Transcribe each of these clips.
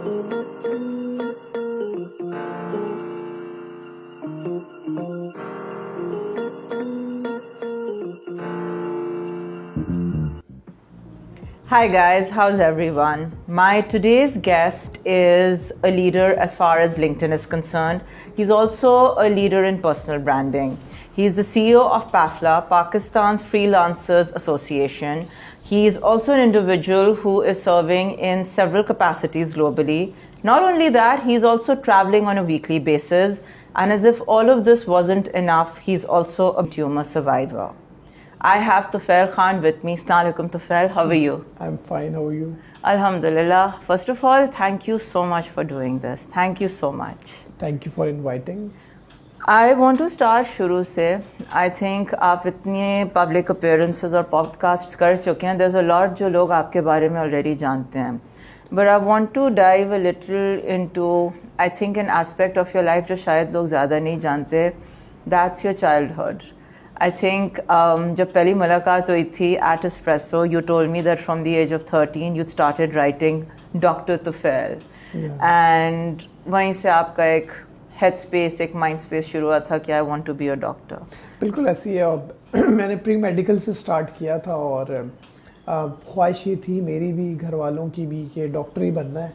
Hi guys, how's everyone? My today's guest is a leader as far as LinkedIn is concerned. He's also a leader in personal branding. He's the CEO of PAFLA, Pakistan's Freelancers Association. He is also an individual who is serving in several capacities globally. Not only that, he's also traveling on a weekly basis. And as if all of this wasn't enough, he's also a tumor survivor. I have Tufail Khan with me. Assalamu alaikum, Tufail. How are you? I'm fine. How are you? Alhamdulillah. First of all, thank you so much for doing this. Thank you so much. Thank you for inviting. I want to start शुरू से. I think आप इतने public appearances और podcasts कर चुके हैं. There's a lot जो लोग आपके बारे में already जानते हैं. But I want to dive a little into, I think, an aspect of your life जो शायद लोग ज़्यादा नहीं जानते. That's your childhood. I think जब पहली मुलाकात हुई थी at Espresso, you told me that from the age of 13 you started writing Dr. Tufail. And वहीं से आपका एक headspace, एक mind space शुरू हुआ था कि I want to be a doctor. बिल्कुल ऐसी है. मैंने प्री मेडिकल से स्टार्ट किया था और ख्वाहिश ये थी मेरी भी, घर वालों की भी, कि डॉक्टर ही बनना है.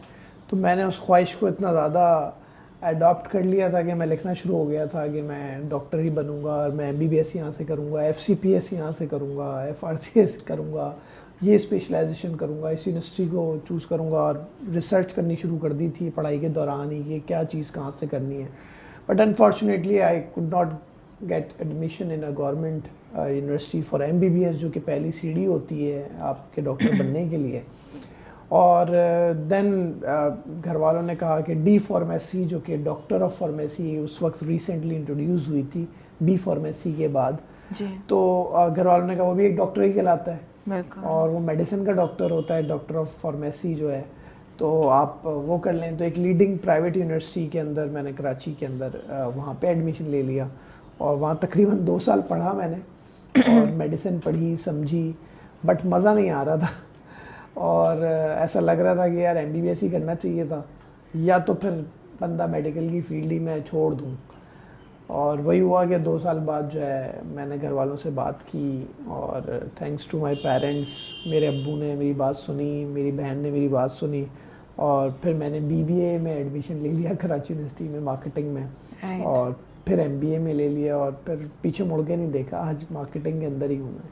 तो मैंने उस ख्वाहिश को इतना ज़्यादा अडॉप्ट कर लिया था कि मैं लिखना शुरू हो गया था कि मैं डॉक्टर ही बनूंगा और मैं MBBS यहाँ से करूँगा, FCPS यहाँ से करूँगा, FRCS करूँगा, ये स्पेशलाइजेशन करूँगा, इस यूनिवर्सिटी को चूज़ करूँगा. और रिसर्च करनी शुरू कर दी थी पढ़ाई के दौरान ही कि क्या चीज़ कहाँ से करनी है. But unfortunately I could not get admission in a government university for MBBS, जो कि पहली सीढ़ी होती है आपके डॉक्टर बनने के लिए. और देन घर वालों ने कहा कि D फार्मेसी, जो कि डॉक्टर ऑफ फार्मेसी उस वक्त रिसेंटली इंट्रोड्यूस हुई थी B फार्मेसी के बाद जी. तो घर वालों ने कहा वो भी एक डॉक्टर ही कहलाता है और वो मेडिसिन का डॉक्टर होता है, डॉक्टर ऑफ फार्मेसी जो है, तो आप वो कर लें. तो एक लीडिंग प्राइवेट यूनिवर्सिटी के अंदर मैंने कराची के अंदर वहाँ पे एडमिशन ले लिया और वहाँ तकरीबन 2 साल पढ़ा मैंने और मेडिसिन पढ़ी, समझी, बट मज़ा नहीं आ रहा था. और ऐसा लग रहा था कि यार MBBS ही करना चाहिए था या तो फिर बंदा मेडिकल की फील्ड ही मैं छोड़ दूँ. और वही हुआ कि 2 साल बाद जो है मैंने घर वालों से बात की और थैंक्स टू माय पेरेंट्स, मेरे अब्बू ने मेरी बात सुनी, मेरी बहन ने मेरी बात सुनी और फिर मैंने BBA में एडमिशन ले लिया कराची यूनिवर्सिटी में मार्केटिंग में. और फिर MBA में ले लिया और फिर पीछे मुड़ के नहीं देखा. आज मार्केटिंग के अंदर ही हूँ मैं.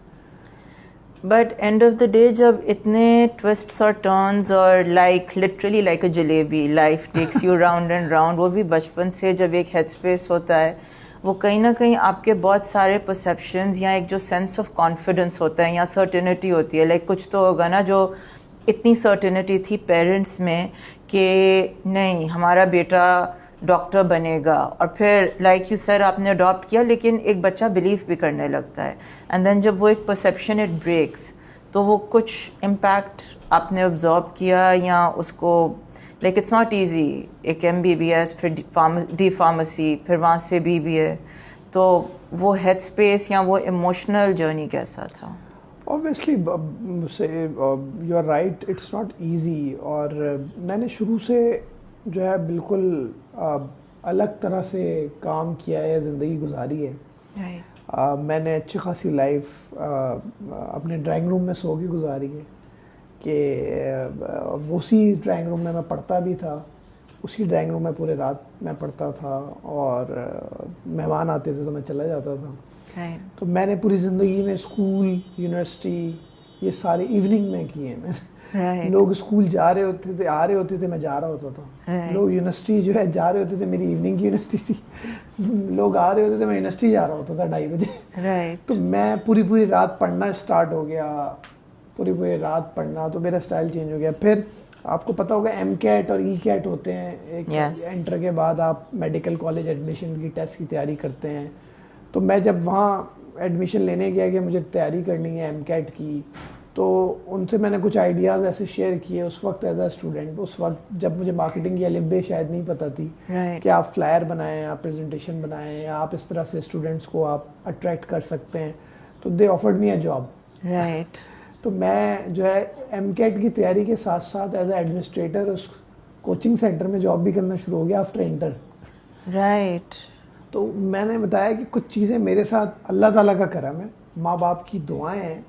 But end of the day जब इतने ट्विस्ट्स और टर्न्स और literally like a jalebi life takes you round and round, वो भी बचपन से जब एक हेड स्पेस होता है वो कहीं ना कहीं आपके बहुत सारे परसेप्शंस या एक जो सेंस ऑफ कॉन्फिडेंस होता है या सर्टेनिटी होती है, कुछ तो होगा ना जो इतनी सर्टेनिटी थी पेरेंट्स में कि नहीं हमारा बेटा डॉक्टर बनेगा. और फिर लाइक यू सर आपने अडॉप्ट किया, लेकिन एक बच्चा बिलीव भी करने लगता है एंड देन जब वो एक परसेप्शन इट ब्रेक्स तो वो कुछ इम्पैक्ट आपने ऑब्जॉर्व किया या उसको इट्स नॉट इजी. एक MBBS फिर D फार्मेसी फिर वहाँ से BBA, तो वो हेड स्पेस या वो इमोशनल जर्नी कैसा था? Obviously, you are right, it's not easy. और मैंने शुरू से जो है बिल्कुल अलग तरह से काम किया है, ज़िंदगी गुजारी है. मैंने अच्छी खासी लाइफ अपने ड्राइंग रूम में सो के गुजारी है कि उसी ड्राइंग रूम में मैं पढ़ता भी था, उसी ड्राइंग रूम में पूरे रात मैं पढ़ता था और मेहमान आते थे तो मैं चला जाता था. तो मैंने पूरी ज़िंदगी में स्कूल, यूनिवर्सिटी, ये सारे इवनिंग में किए हैं मैंने. लोग स्कूल जा रहे होते थे, आ रहे होते थे, मैं जा रहा होता था. लोग यूनिवर्सिटी जो है जा रहे होते थे, मेरी इवनिंग की यूनिवर्सिटी थी, लोग आ रहे होते थे, मैं यूनिवर्सिटी जा रहा होता था 2:30 बजे. तो मैं पूरी रात पढ़ना स्टार्ट हो गया, पूरी रात पढ़ना, तो मेरा स्टाइल चेंज हो गया. फिर आपको पता होगा MCAT और ECAT होते हैं. एक एंटर के बाद आप मेडिकल कॉलेज एडमिशन की टेस्ट की तैयारी करते हैं. तो मैं जब वहाँ एडमिशन लेने गया कि मुझे तैयारी करनी है MCAT की, तो उनसे मैंने कुछ आइडियाज़ ऐसे शेयर किए उस वक्त एज अ स्टूडेंट. उस वक्त जब मुझे मार्केटिंग की अलिफ बे शायद नहीं पता थी कि आप फ्लायर बनाएं, आप प्रेजेंटेशन बनाएं, आप इस तरह से स्टूडेंट्स को आप अट्रैक्ट कर सकते हैं. तो they offered me a job. तो मैं जो है MCAT की तैयारी के साथ साथ एज ए एडमिनिस्ट्रेटर उस कोचिंग सेंटर में जॉब भी करना शुरू हो गया आफ्टर इंटर। राइट। तो मैंने बताया कि कुछ चीज़ें मेरे साथ अल्लाह ताला का करम है, माँ बाप की दुआएं हैं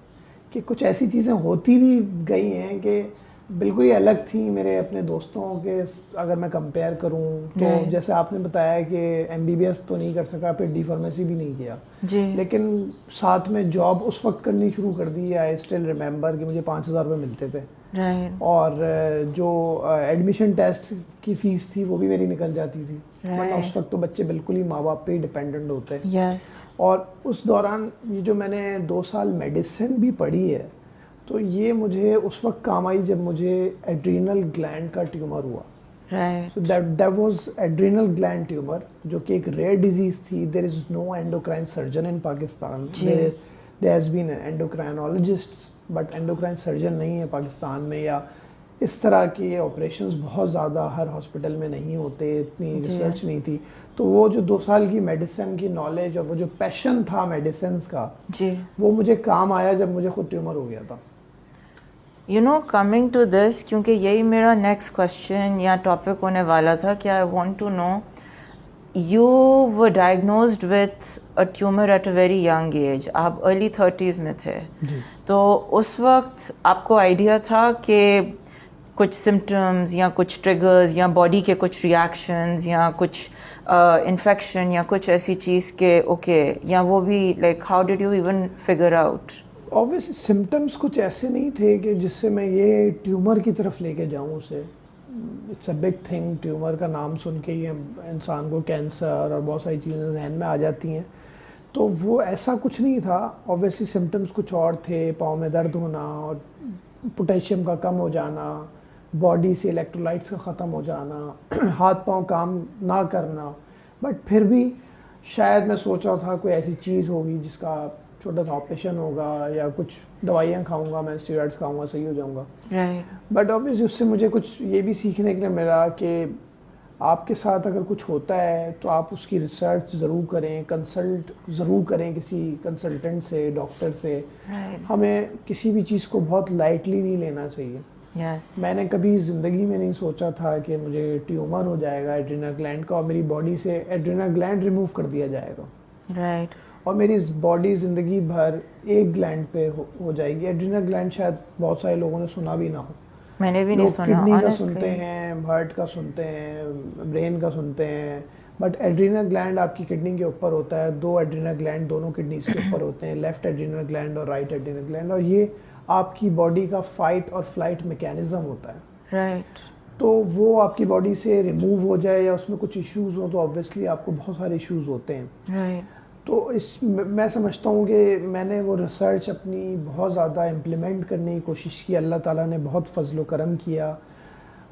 कि कुछ ऐसी चीज़ें होती भी गई हैं कि बिल्कुल ही अलग थी मेरे अपने दोस्तों के। अगर मैं कंपेयर करूं तो जैसे आपने बताया कि एमबीबीएस तो नहीं कर सका, फिर डी फार्मेसी भी नहीं किया जी, लेकिन साथ में जॉब उस वक्त करनी शुरू कर दी। आई स्टिल रिमेंबर कि मुझे 5,000 रुपये मिलते थे। राइट। और जो एडमिशन टेस्ट की फ़ीस थी वो भी मेरी निकल जाती थी, वरना उस वक्त तो बच्चे बिल्कुल ही माँ बाप पे ही डिपेंडेंट होते हैं। यस। और उस दौरान ये जो मैंने 2 साल मेडिसिन भी पढ़ी है, तो ये मुझे उस वक्त काम आई जब मुझे एड्रीनल ग्लैंड का ट्यूमर हुआ। Right. So that was adrenal gland tumour, जो कि एक रेयर डिजीज़ थी। There is no endocrine surgeon in Pakistan. There has been endocrinologist but endocrine surgeon नहीं है पाकिस्तान में, या इस तरह के ऑपरेशंस बहुत ज़्यादा हर हॉस्पिटल में नहीं होते, इतनी रिसर्च नहीं थी। तो वो जो 2 साल की मेडिसिन की नॉलेज और वो जो पैशन था मेडिसिन का जी, वो मुझे काम आया जब मुझे खुद ट्यूमर हो गया था। You know coming to this, क्योंकि यही मेरा नेक्स्ट क्वेश्चन या टॉपिक होने वाला था कि I want to know, you were diagnosed with a tumour at a very young age, आप अर्ली 30s में थे जी। तो उस वक्त आपको आइडिया था कि कुछ सिम्टम्स या कुछ ट्रिगर्स या बॉडी के कुछ रिएक्शंस या कुछ इन्फेक्शन या कुछ ऐसी चीज़ के ओके, या वो भी like how did you even figure out? Obviously symptoms कुछ ऐसे नहीं थे कि जिससे मैं ये ट्यूमर की तरफ लेके जाऊँ उसे। It's a big thing, tumour का नाम सुन के ही इंसान को कैंसर और बहुत सारी चीज़ें जहन में आ जाती हैं, तो वो ऐसा कुछ नहीं था। ऑब्वियसली सिम्टम्स कुछ और थे, पाँव में दर्द होना और पोटेशियम का कम हो जाना, बॉडी से इलेक्ट्रोलाइट्स का ख़त्म हो जाना, हाथ पांव काम ना करना। बट फिर भी शायद मैं सोच रहा था कोई ऐसी चीज़ होगी जिसका छोटा सा ऑपरेशन होगा या कुछ दवाइयाँ खाऊंगा मैं, स्टेरॉइड्स खाऊंगा, सही हो जाऊंगा। राइट। बट ऑब्वियसली उससे मुझे कुछ ये भी सीखने के लिए मिला कि आपके साथ अगर कुछ होता है तो आप उसकी रिसर्च ज़रूर करें, कंसल्ट ज़रूर करें किसी कंसल्टेंट से, डॉक्टर से। राइट। हमें किसी भी चीज़ को बहुत लाइटली नहीं लेना चाहिए। यस। मैंने कभी ज़िंदगी में नहीं सोचा था कि मुझे ट्यूमर हो जाएगा एड्रीनल ग्लैंड का और मेरी बॉडी से एड्रीनल ग्लैंड रिमूव कर दिया जाएगा। राइट। और मेरी बॉडी ज़िंदगी भर एक ग्लैंड पे हो जाएगी। एड्रीनल ग्लैंड शायद बहुत सारे लोगों ने सुना भी ना हो। मैंने भी नहीं सुना। किडनी का सुनते हैं, हार्ट का सुनते हैं, ब्रेन का सुनते हैं, बट एड्रीनल ग्लैंड आपकी किडनी के ऊपर होता है। 2 एड्रीनल ग्लैंड दोनों किडनीज के ऊपर होते हैं, लेफ्ट एड्रीनल ग्लैंड और राइट एड्रीनल ग्लैंड, और ये आपकी बॉडी का फाइट और फ्लाइट मैकेनिज्म होता है। राइट। तो वो आपकी बॉडी से रिमूव हो जाए या उसमें कुछ इश्यूज हो तो ऑब्वियसली आपको बहुत सारे इश्यूज होते हैं। राइट। तो मैं समझता हूँ कि मैंने वो रिसर्च अपनी बहुत ज़्यादा इम्प्लीमेंट करने की कोशिश की। अल्लाह ताला ने बहुत फजल व करम किया,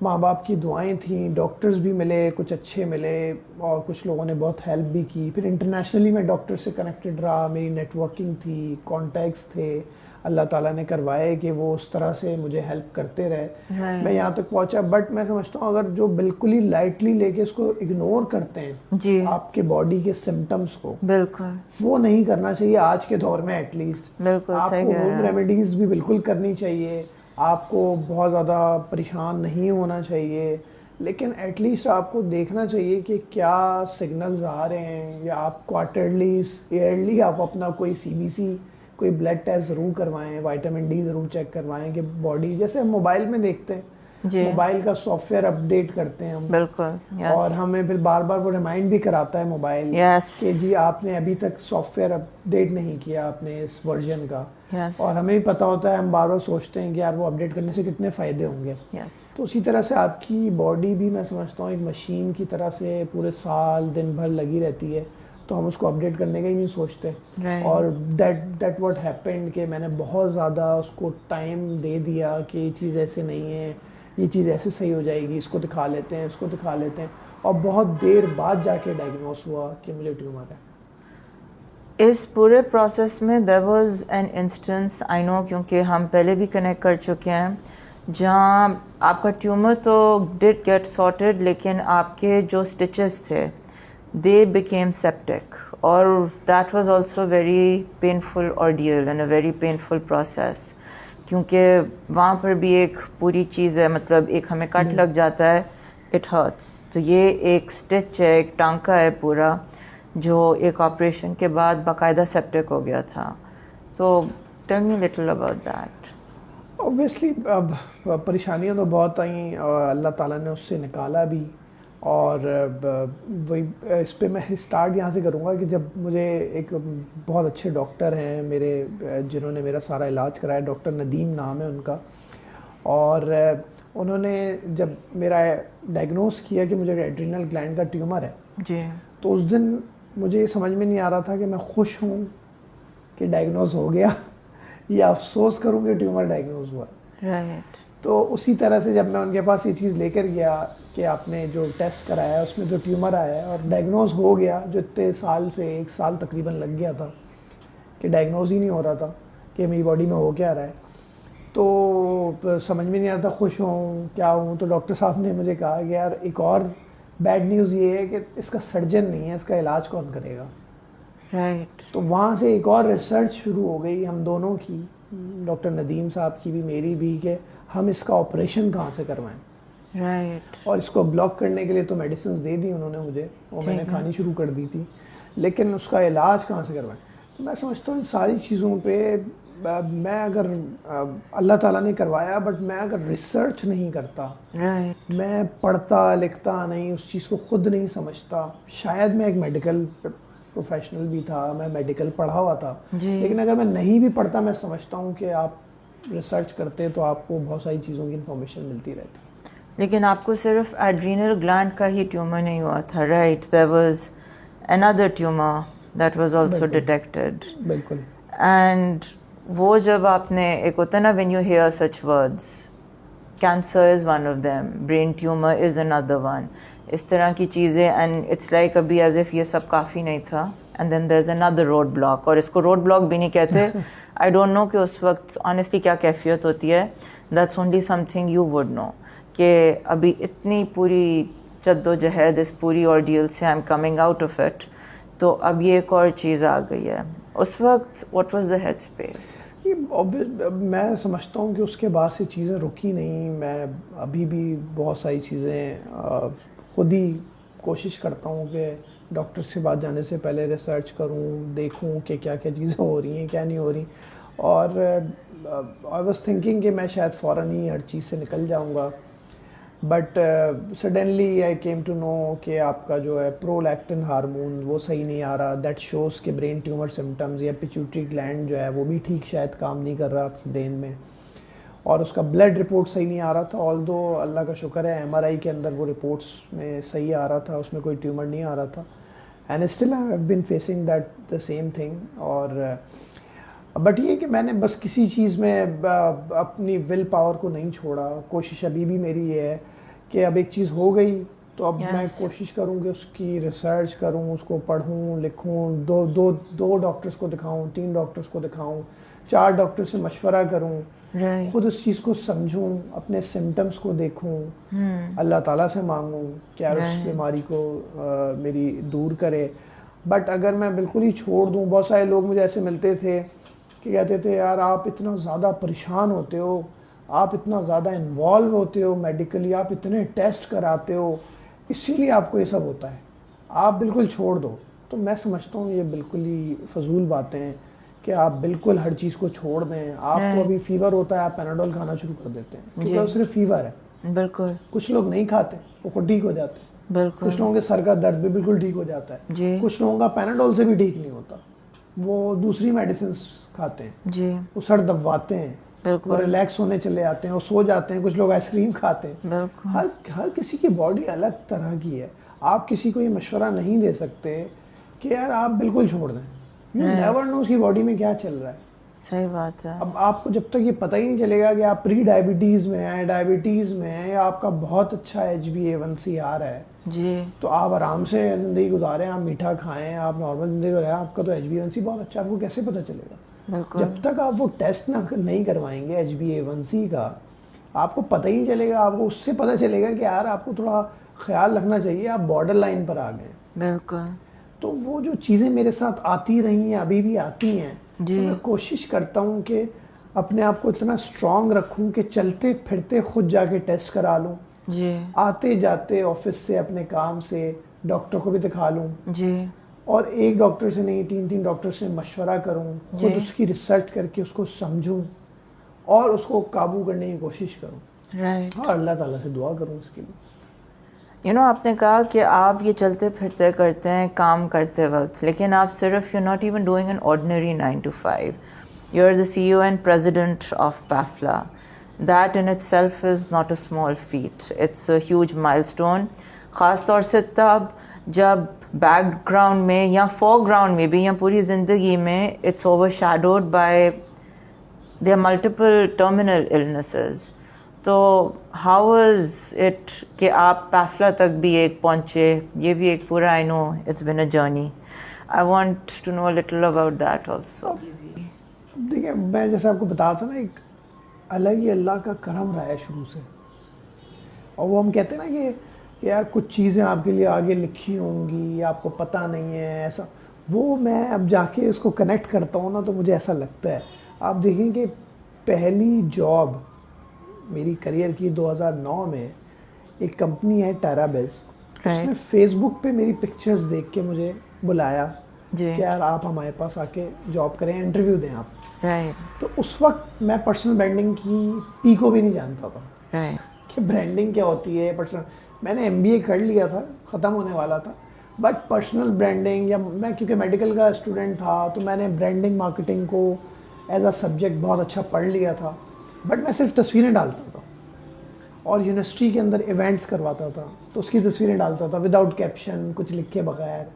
माँ बाप की दुआएं थी, डॉक्टर्स भी मिले, कुछ अच्छे मिले और कुछ लोगों ने बहुत हेल्प भी की। फिर इंटरनेशनली मैं डॉक्टर से कनेक्टेड रहा, मेरी नेटवर्किंग थी, कॉन्टैक्ट्स थे, अल्लाह ताला ने करवाए कि वो उस तरह से मुझे हेल्प करते रहे। मैं यहाँ तक पहुँचा। बट मैं समझता हूँ अगर जो बिल्कुल ही लाइटली लेके इसको इग्नोर करते हैं जी, आपके बॉडी के सिम्टम्स को, बिल्कुल वो नहीं करना चाहिए आज के दौर में। एटलीस्ट बिल्कुल सही आपको कह रहे होम हैं। रेमेडीज़ भी बिल्कुल करनी चाहिए, आपको बहुत ज़्यादा परेशान नहीं होना चाहिए, लेकिन एटलीस्ट आपको देखना चाहिए कि क्या सिग्नल्स आ रहे हैं, या आप क्वार्टरली ईयरली आप अपना कोई सीबीसी, कोई ब्लड टेस्ट ज़रूर करवाएं, विटामिन डी ज़रूर चेक करवाएं कि बॉडी, जैसे हम मोबाइल में देखते हैं, जी, मोबाइल का सॉफ्टवेयर अपडेट करते हैं हम, बिल्कुल। यस। और हमें फिर बार बार वो रिमाइंड भी कराता है मोबाइल यस। कि जी आपने अभी तक सॉफ्टवेयर अपडेट नहीं किया अपने इस वर्जन का। यस। और हमें भी पता होता है, हम बार बार सोचते हैं कि यार वो अपडेट करने से कितने फ़ायदे होंगे। यस। तो उसी तरह से आपकी बॉडी भी मैं समझता हूँ एक मशीन की तरह से पूरे साल दिन भर लगी रहती है, तो हम उसको अपडेट करने का ही नहीं सोचते। Right. और दैट व्हाट हैपेंड कि मैंने बहुत ज़्यादा उसको टाइम दे दिया कि ये चीज़ ऐसे नहीं है, ये चीज़ ऐसे सही हो जाएगी, इसको दिखा लेते हैं, इसको दिखा लेते हैं, और बहुत देर बाद जाके डायग्नोस हुआ कि मुझे ट्यूमर है। इस पूरे प्रोसेस में there was an instance, I know क्योंकि हम पहले भी कनेक्ट कर चुके हैं, जहाँ आपका ट्यूमर तो डिड गेट सॉर्टेड, लेकिन आपके जो स्टिचेस थे they became septic, और that was also very painful ordeal and a very painful process, क्योंकि वहाँ पर भी एक पूरी चीज़ है, मतलब एक हमें कट लग जाता है इट हर्ट्स। तो ये एक स्टिच है, एक टांका है पूरा, जो एक ऑपरेशन के बाद बाकायदा सेप्टिक हो गया था। तो tell me little about that. Obviously अब परेशानियां तो बहुत आई और अल्लाह ताला ने उससे निकाला भी। और वही इस पे मैं स्टार्ट यहाँ से करूँगा कि जब मुझे एक बहुत अच्छे डॉक्टर हैं मेरे, जिन्होंने मेरा सारा इलाज कराया, डॉक्टर नदीम नाम है उनका। और उन्होंने जब मेरा डायग्नोस किया कि मुझे एड्रिनल ग्लैंड का ट्यूमर है जी, तो उस दिन मुझे ये समझ में नहीं आ रहा था कि मैं खुश हूँ कि डायग्नोस हो गया या अफसोस करूँ कि ट्यूमर डायग्नोस हुआ। राइट। तो उसी तरह से जब मैं उनके पास ये चीज़ लेकर गया कि आपने जो टेस्ट कराया है उसमें जो ट्यूमर आया है और डायग्नोस हो गया, जो इतने साल से 1 साल तकरीबन लग गया था कि डायग्नोस ही नहीं हो रहा था कि मेरी बॉडी में हो क्या रहा है, तो समझ में नहीं आ रहा था खुश हूँ क्या हूँ। तो डॉक्टर साहब ने मुझे कहा कि यार एक और बैड न्यूज़ ये है कि इसका सर्जन नहीं है, इसका इलाज कौन करेगा। राइट। तो वहाँ से एक और रिसर्च शुरू हो गई हम दोनों की, डॉक्टर नदीम साहब की भी मेरी भी, कि हम इसका ऑपरेशन कहाँ से करवाएं। राइट। और इसको ब्लॉक करने के लिए तो मेडिसिन दे दी उन्होंने मुझे, वो मैंने खानी शुरू कर दी थी, लेकिन उसका इलाज कहाँ से करवाएं। तो मैं समझता हूँ इन सारी चीज़ों पे मैं अगर अल्लाह ताला ने करवाया, बट मैं अगर रिसर्च नहीं करता, राइट। मैं पढ़ता लिखता नहीं, उस चीज़ को खुद नहीं समझता, शायद मैं एक मेडिकल प्रोफेशनल भी था, मैं मेडिकल पढ़ा हुआ था, जी। लेकिन अगर मैं नहीं भी पढ़ता, मैं समझता हूँ कि आप रिसर्च करते तो आपको बहुत सारी चीज़ों की इन्फॉर्मेशन मिलती रहती। लेकिन आपको सिर्फ एड्रीनल ग्लैंड का ही ट्यूमर नहीं हुआ था, right? There was another tumour that was also detected. बिल्कुल। एंड वो जब आपने, एक होता है ना when you hear such words, cancer is one of them, brain tumour is another one, इस तरह की चीज़ें, एंड इट्स लाइक अभी एज इफ़ ये सब काफ़ी नहीं था, and then there is another road block. और इसको रोड ब्लॉक भी नहीं कहते। आई डोंट नो कि उस वक्त ऑनेस्टली क्या कैफियत होती है। That's only something you would know कि अभी इतनी पूरी जद्दोजहद, इस पूरी ऑर्डियल से I am coming out of it, तो अब ये एक और चीज़ आ गई है। उस वक्त what was the head space? मैं समझता हूँ कि उसके बाद से चीज़ें रुकी नहीं। मैं अभी भी बहुत सारी चीज़ें खुद ही कोशिश करता हूँ कि डॉक्टर से बात जाने से पहले रिसर्च करूँ, देखूँ कि क्या क्या चीज़ें हो रही हैं, क्या नहीं हो रही। और आई वाज थिंकिंग कि मैं शायद फ़ौरन ही हर चीज़ से निकल जाऊँगा, but suddenly I came to know कि आपका जो है प्रोलैक्टिन हार्मोन वो सही नहीं आ रहा, दैट शोज़ के ब्रेन ट्यूमर सिम्टम्स, या पिट्यूटरी ग्लैंड जो है वो भी ठीक शायद काम नहीं कर रहा आपकी ब्रेन में, और उसका ब्लड रिपोर्ट सही नहीं आ रहा था। ऑल्दो अल्लाह का शुक्र है एमआरआई के अंदर वो रिपोर्ट्स में सही आ रहा था, उसमें कोई ट्यूमर नहीं आ रहा था, and still I have been facing that the same thing. और बट ये कि मैंने बस किसी चीज़ में अपनी विल पावर को नहीं छोड़ा। कोशिश अभी भी मेरी ये है कि अब एक चीज़ हो गई तो अब मैं कोशिश करूँ कि उसकी रिसर्च करूँ, उसको पढ़ूँ, लिखूँ, दो डॉक्टर्स को दिखाऊँ, 3 डॉक्टर्स को दिखाऊँ, 4 डॉक्टर से मशवरा करूँ, खुद उस चीज़ को समझूँ, अपने सिम्टम्स को देखूँ, अल्लाह ताला से मांगूँ कि यार उस बीमारी को मेरी दूर करे। बट अगर मैं बिल्कुल ही छोड़ दूँ, बहुत सारे लोग मुझे ऐसे मिलते थे कि कहते थे यार आप इतना ज़्यादा परेशान होते हो, आप इतना ज़्यादा इन्वॉल्व होते हो मेडिकली, आप इतने टेस्ट कराते हो, इसीलिए आपको ये सब होता है, आप बिल्कुल छोड़ दो। तो मैं समझता हूँ ये बिल्कुल ही फजूल बातें हैं कि आप बिल्कुल हर चीज़ को छोड़ दें। आपको अभी फीवर होता है, आप पैनाडोल खाना शुरू कर देते हैं क्योंकि वो सिर्फ फीवर है। बिल्कुल। कुछ लोग नहीं खाते, वो खुद ठीक हो जाते हैं। बिल्कुल। कुछ लोगों के सर का दर्द भी बिल्कुल ठीक हो जाता है जी। कुछ लोगों का पैनाडोल से भी ठीक नहीं होता, वो दूसरी मेडिसिन खाते हैं जी, वो सर दबाते हैं, वो रिलैक्स होने चले जाते हैं, वो सो जाते हैं। कुछ लोग आइसक्रीम खाते हैं। हर किसी की बॉडी अलग तरह की है। आप किसी को ये मशवरा नहीं दे सकते कि यार आप बिल्कुल छोड़ दें। यू नेवर नो उसकी बॉडी में क्या चल रहा है। सही बात है। अब आपको जब तक ये पता ही नहीं चलेगा कि आप प्री डायबिटीज़ में हैं, डायबिटीज़ में हैं, या आपका बहुत अच्छा HbA1c आ रहा है जी, तो आप आराम से ज़िंदगी गुजारें, आप मीठा खाएं, आप नॉर्मल ज़िंदगी गुजारें, आपका तो HbA1c बहुत अच्छा, आपको कैसे पता चलेगा? जब तक आप वो टेस्ट नहीं करवाएंगे HbA1c का, आपको पता ही नहीं चलेगा। आपको उससे पता चलेगा कि यार आपको थोड़ा ख्याल रखना चाहिए, आप बॉर्डर लाइन पर आ गए। बिल्कुल। तो वो जो चीज़ें मेरे साथ आती रही हैं, अभी भी आती हैं, तो मैं कोशिश करता हूँ कि अपने आप को इतना स्ट्रॉन्ग रखूँ कि चलते फिरते खुद जाके टेस्ट करा लूँ, जी आते जाते ऑफिस से अपने काम से डॉक्टर को भी दिखा लूँ, जी और एक डॉक्टर से नहीं 3 डॉक्टर से मशवरा करूँ, खुद जी उसकी रिसर्च करके उसको समझूँ और उसको काबू करने की कोशिश करूँ, राइट। और अल्लाह ताला से दुआ करूँ उसके लिए। आपने कहा कि आप ये चलते फिरते करते हैं काम करते वक्त, लेकिन आप सिर्फ you're not even doing an ordinary 9 to 5. You're the CEO and president of PAFLA. That in itself is not a small feat. It's a huge milestone. ख़ास तौर से तब जब बैकग्राउंड में या फोरग्राउंड में भी या पूरी ज़िंदगी में it's overshadowed by there are multiple terminal illnesses. तो हाउ वाज इट कि आप पैफला तक भी एक पहुँचे? ये भी एक पूरा, I know it's been a journey. I want to know a little about that also. देखिए, मैं जैसे आपको बताया था ना, एक अलग ही अल्लाह का करम रहा है शुरू से। और वो हम कहते हैं ना कि यार कुछ चीज़ें आपके लिए आगे लिखी होंगी, आपको पता नहीं है, ऐसा। वो मैं अब जाके उसको कनेक्ट करता हूँ ना, तो मुझे ऐसा लगता है। आप देखें कि पहली जॉब मेरी करियर की 2009 में, एक कंपनी है टेराबिस, उसने फेसबुक पे मेरी पिक्चर्स देख के मुझे बुलाया कि यार आप हमारे पास आके जॉब करें, इंटरव्यू दें आप। तो उस वक्त मैं पर्सनल ब्रांडिंग की पी को भी नहीं जानता था कि ब्रांडिंग क्या होती है। पर्सनल, मैंने MBA कर लिया था, ख़त्म होने वाला था, बट पर्सनल ब्रांडिंग, या मैं क्योंकि मेडिकल का स्टूडेंट था तो मैंने ब्रांडिंग मार्केटिंग को एज अ सब्जेक्ट बहुत अच्छा पढ़ लिया था, बट मैं सिर्फ तस्वीरें डालता था और यूनिवर्सिटी के अंदर इवेंट्स करवाता था, तो उसकी तस्वीरें डालता था विदाउट कैप्शन, कुछ लिखे बगैर।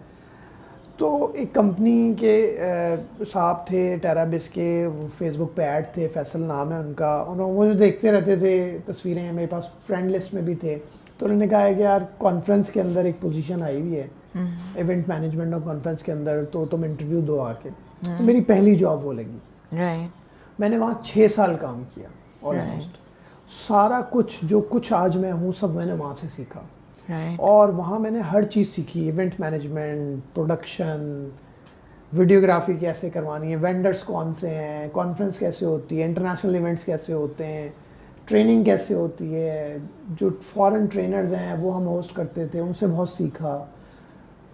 तो एक कंपनी के साहब थे टेराबिस के, फेसबुक पे ऐड थे, फैसल नाम है उनका, उन्होंने मुझे देखते रहते थे तस्वीरें, मेरे पास फ्रेंड लिस्ट में भी थे। तो उन्होंने कहा है कि यार कॉन्फ्रेंस के अंदर एक पोजीशन आई हुई है इवेंट मैनेजमेंट और कॉन्फ्रेंस के अंदर, तो तुम इंटरव्यू दो आके। तो मेरी पहली जॉब वो लगी। मैंने वहाँ 6 साल काम किया ऑलमोस्ट। सारा कुछ जो कुछ आज मैं हूँ सब मैंने वहाँ से सीखा। और वहाँ मैंने हर चीज़ सीखी, इवेंट मैनेजमेंट, प्रोडक्शन, वीडियोग्राफी कैसे करवानी है, वेंडर्स कौन से हैं, कॉन्फ्रेंस कैसे होती है, इंटरनेशनल इवेंट्स कैसे होते हैं, ट्रेनिंग कैसे होती है। जो फॉरेन ट्रेनर्स हैं वो हम होस्ट करते थे, उनसे बहुत सीखा।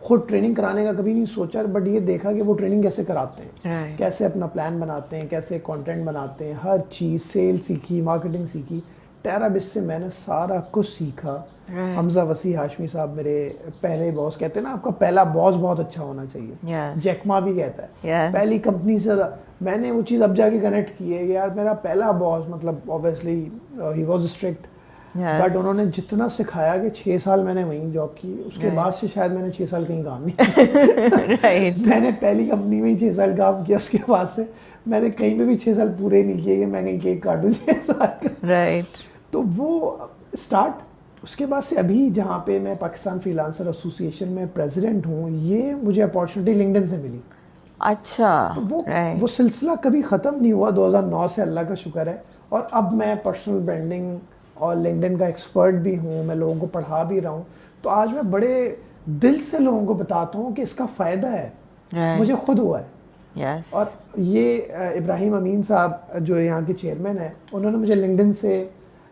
खुद ट्रेनिंग कराने का कभी नहीं सोचा, बट ये देखा कि वो ट्रेनिंग कैसे कराते हैं, कैसे अपना प्लान बनाते हैं, कैसे कंटेंट बनाते हैं, हर चीज़, सेल सीखी, मार्केटिंग सीखी। टेराबिस से मैंने सारा कुछ सीखा। हमजा वसी हाशमी साहब मेरे पहले बॉस, कहते हैं ना आपका पहला बॉस बहुत अच्छा होना चाहिए। जैकमा भी कहता है पहली कंपनी से मैंने वो चीज़ अब जाके कनेक्ट की है। यार मेरा पहला बॉस, मतलब obviously he was strict, but उन्होंने जितना सिखाया कि 6 साल मैंने वहीं जॉब की, उसके बाद से शायद मैंने 6 साल कहीं काम नहीं किया। मैंने पहली कंपनी में ही 6 साल काम किया, उसके बाद से मैंने कहीं पे भी 6 साल पूरे नहीं किए कि मैं कहीं केक काटूं 6 साल का। तो वो स्टार्ट, उसके बाद से अभी जहाँ पे मैं पाकिस्तान फ्रीलांसर एसोसिएशन में प्रेसिडेंट हूँ, ये मुझे अपॉर्चुनिटी लिंक्डइन से मिली। अच्छा। तो वो सिलसिला कभी ख़त्म नहीं हुआ 2009 से, अल्लाह का शुक्र है। और अब मैं पर्सनल ब्रांडिंग और लिंक्डइन का एक्सपर्ट भी हूँ, मैं लोगों को पढ़ा भी रहा हूँ। तो आज मैं बड़े दिल से लोगों को बताता हूँ कि इसका फ़ायदा है, मुझे खुद हुआ है। और ये इब्राहिम अमीन साहब जो यहाँ के चेयरमैन हैं, उन्होंने मुझे लिंक्डइन से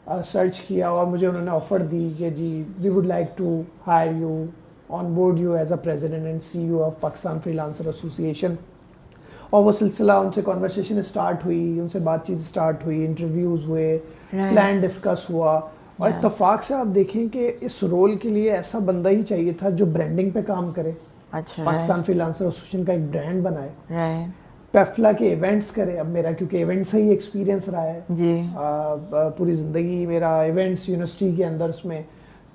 सर्च किया और मुझे उन्होंने ऑफ़र दी कि जी we would like to hire you, on board you as a president and CEO of Pakistan freelancer association. और वो सिलसिला, उनसे कॉन्वर्सेशन स्टार्ट हुई, उनसे बातचीत स्टार्ट हुई, इंटरव्यूज़ हुए, प्लान डिस्कस हुआ। और इत्तफाक से आप देखें कि इस रोल के लिए ऐसा बंदा ही चाहिए था जो ब्रांडिंग पे काम करे। पाकिस्तान फ्रीलांसर एसोसिएशन का एक ब्रांड बनाए, पैफला के इवेंट्स करे। अब मेरा क्योंकि इवेंट से ही एक्सपीरियंस रहा है जी, पूरी ज़िंदगी मेरा इवेंट्स यूनिवर्सिटी के अंदर, उसमें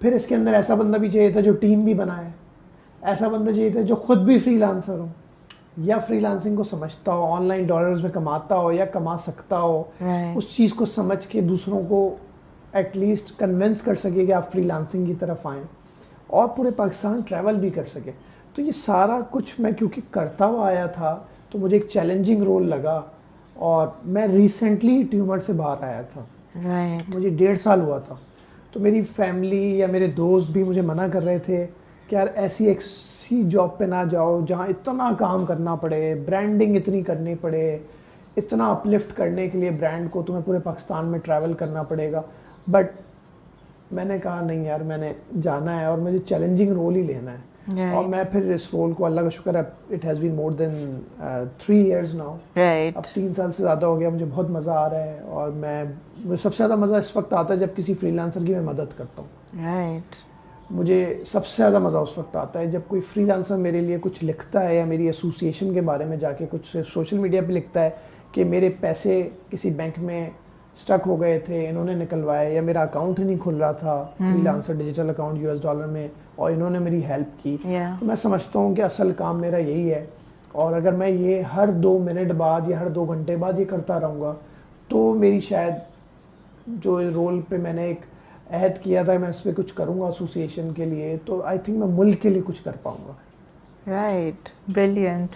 फिर इसके अंदर ऐसा बंदा भी चाहिए था जो टीम भी बनाए, ऐसा बंदा चाहिए था जो खुद भी फ्रीलांसर हो या फ्रीलांसिंग को समझता हो, ऑनलाइन डॉलर्स में कमाता हो या कमा सकता हो, उस चीज़ को समझ के दूसरों को एटलीस्ट कन्विंस कर सके कि आप फ्रीलांसिंग की तरफ आएँ और पूरे पाकिस्तान ट्रैवल भी कर सके। तो ये सारा कुछ मैं क्योंकि करता हुआ आया था, तो मुझे एक चैलेंजिंग रोल लगा। और मैं रिसेंटली ट्यूमर से बाहर आया था, मुझे 1.5 साल हुआ था। तो मेरी फैमिली या मेरे दोस्त भी मुझे मना कर रहे थे कि यार ऐसी जॉब पे ना जाओ जहाँ इतना काम करना पड़े, ब्रांडिंग इतनी करनी पड़े, इतना अपलिफ्ट करने के लिए ब्रांड को तुम्हें पूरे पाकिस्तान में ट्रैवल करना पड़ेगा। बट मैंने कहा नहीं यार, मैंने जाना है और मुझे चैलेंजिंग रोल ही लेना है। Right. और मैं फिर इस रोल को, अल्लाह का शुक्र है, it has been more than 3 years now. Right. अब 3 साल से ज़्यादा हो गया, मुझे बहुत मज़ा आ रहा है। और मुझे सबसे ज़्यादा मज़ा इस वक्त आता है जब किसी फ्रीलांसर की मैं मदद करता हूँ। Right. मुझे सबसे ज़्यादा मज़ा उस वक्त आता है जब कोई फ्रीलांसर मेरे लिए कुछ लिखता है या मेरी एसोसिएशन के बारे में जाके कुछ सोशल मीडिया पे लिखता है कि मेरे पैसे किसी बैंक में स्टक हो गए थे, इन्होंने निकलवाए, या मेरा अकाउंट ही नहीं खुल रहा था, freelancer digital account US dollar में, और इन्होंने मेरी हेल्प की। Yeah. तो मैं समझता हूँ कि असल काम मेरा यही है। और अगर मैं ये हर 2 मिनट बाद या हर 2 घंटे बाद ये करता रहूँगा तो मेरी शायद जो रोल पे मैंने एक अहद किया था मैं इस पर कुछ करूँगा एसोसिएशन के लिए, तो आई थिंक मैं मुल्क के लिए कुछ कर पाऊँगा। Right, brilliant.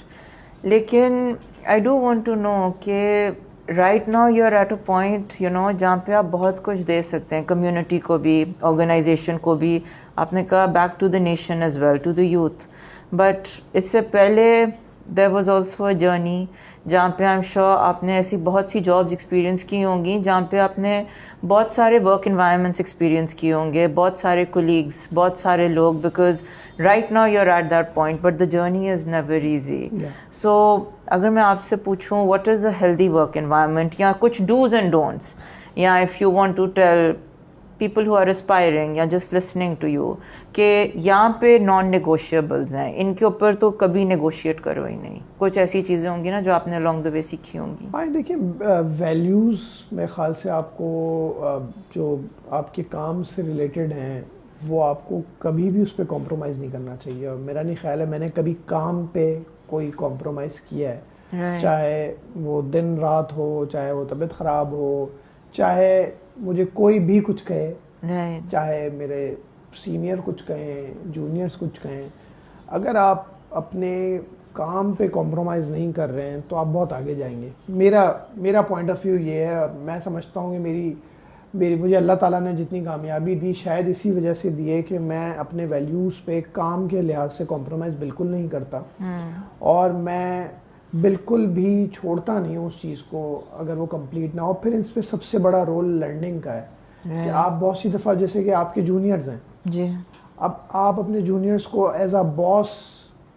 लेकिन I do want to know कि right now you are at a point जहाँ पे आप बहुत कुछ दे सकते हैं, कम्युनिटी को भी, ऑर्गेनाइजेशन को भी, आपने कहा back to the nation as well, to the youth. But इससे पहले there was also a journey जहाँ पे आई एम श्योर आपने ऐसी बहुत सी जॉब्स एक्सपीरियंस की होंगी जहाँ पे आपने बहुत सारे वर्क इन्वायरमेंट्स एक्सपीरियंस किए होंगे, बहुत सारे कोलीग्स, बहुत सारे लोग, because right now you are at that point but the journey is never easy. So अगर मैं आपसे पूछूं what is a healthy work environment, या कुछ डूज एंड डोंट्स, या if you want to tell people who are aspiring या just listening to you कि यहाँ पे नॉन नेगोशिएबल्स हैं, इनके ऊपर तो कभी नेगोशिएट करो ही नहीं, कुछ ऐसी चीज़ें होंगी ना जो आपने अलॉन्ग द वे सीखी होंगी? हाँ देखिए, वैल्यूज़ मेरे ख्याल से आपको जो आपके काम से रिलेटेड हैं वो आपको कभी भी उस पर कॉम्प्रोमाइज़ नहीं करना चाहिए। और मेरा नहीं ख्याल है मैंने कभी काम पे कोई कॉम्प्रोमाइज़ किया है। Right. चाहे वो दिन रात हो, चाहे वो तबीयत ख़राब हो, चाहे मुझे कोई भी कुछ कहे, Right. चाहे मेरे सीनियर कुछ कहें, जूनियर्स कुछ कहें, अगर आप अपने काम पे कॉम्प्रोमाइज़ नहीं कर रहे हैं तो आप बहुत आगे जाएंगे। मेरा पॉइंट ऑफ व्यू ये है। और मैं समझता हूँ कि मेरी मुझे अल्लाह ताला ने जितनी कामयाबी दी शायद इसी वजह से दी है कि मैं अपने वैल्यूज़ पे काम के लिहाज से कॉम्प्रोमाइज़ बिल्कुल नहीं करता। और मैं बिल्कुल भी छोड़ता नहीं हूँ उस चीज़ को अगर वो कंप्लीट ना हो। फिर इस पर सबसे बड़ा रोल लर्निंग का है कि आप बहुत सी दफ़ा, जैसे कि आपके जूनियर्स हैं जी, अब आप अपने जूनियर्स को एज अ बॉस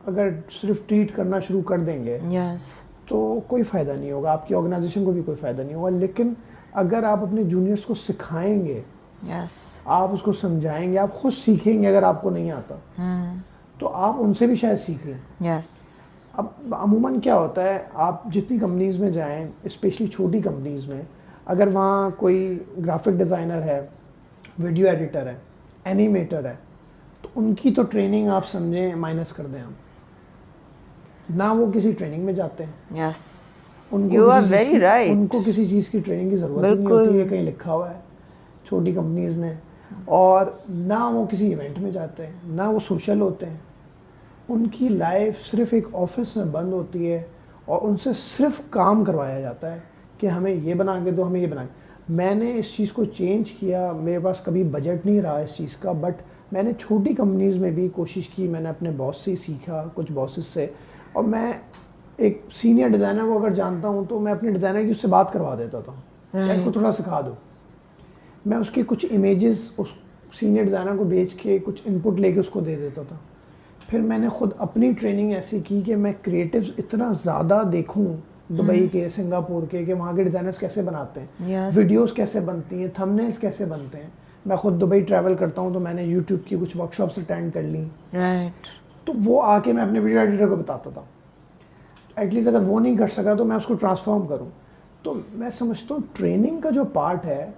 अगर सिर्फ ट्रीट करना शुरू कर देंगे yes. तो कोई फ़ायदा नहीं होगा, आपकी ऑर्गेनाइजेशन को भी कोई फ़ायदा नहीं होगा। लेकिन अगर आप अपने जूनियर्स को सिखाएंगे, yes. आप उसको समझाएंगे, आप खुद सीखेंगे, अगर आपको नहीं आता तो आप उनसे भी शायद सीख लें। yes. अब अमूमन क्या होता है, आप जितनी कंपनीज़ में जाएं, स्पेशली छोटी कंपनीज़ में, अगर वहाँ कोई ग्राफिक डिज़ाइनर है, वीडियो एडिटर है, एनिमेटर है, तो उनकी तो ट्रेनिंग आप समझें माइनस कर दें आप, ना वो किसी ट्रेनिंग में जाते हैं। yes. उनको you are किसी very right. उनको किसी चीज़ की ट्रेनिंग की ज़रूरत नहीं होती है, कहीं लिखा हुआ है छोटी कंपनीज़ ने। और ना वो किसी इवेंट में जाते हैं, ना वो सोशल होते हैं। उनकी लाइफ सिर्फ एक ऑफिस में बंद होती है और उनसे सिर्फ काम करवाया जाता है कि हमें ये बना के दो, हमें ये बना के। मैंने इस चीज़ को चेंज किया, मेरे पास कभी बजट नहीं रहा इस चीज़ का, बट मैंने छोटी कंपनीज़ में भी कोशिश की। मैंने अपने बॉस से सीखा, कुछ बॉसेस से। और मैं एक सीनियर डिज़ाइनर को अगर जानता हूँ तो मैं अपने डिज़ाइनर की उससे बात करवा देता था, या इसको थोड़ा सिखा दो। मैं उसके कुछ इमेजेस उस सीनियर डिज़ाइनर को भेज के कुछ इनपुट लेके उसको दे देता था। फिर मैंने खुद अपनी ट्रेनिंग ऐसी की कि मैं क्रिएटिव्स इतना ज़्यादा देखूं दुबई के, सिंगापुर के, कि वहाँ के डिज़ाइनर्स कैसे बनाते हैं, yes. वीडियोस कैसे बनती हैं, थंबनेल्स कैसे बनते हैं। मैं खुद दुबई ट्रैवल करता हूँ तो मैंने यूट्यूब की कुछ वर्कशॉप्स अटेंड कर ली। right. तो वो आके मैं अपने वीडियो एडिटर को बताता था। एटलीस्ट अगर वो नहीं कर सका तो मैं उसको ट्रांसफॉर्म करूँ। तो मैं समझता हूँ ट्रेनिंग का जो पार्ट है,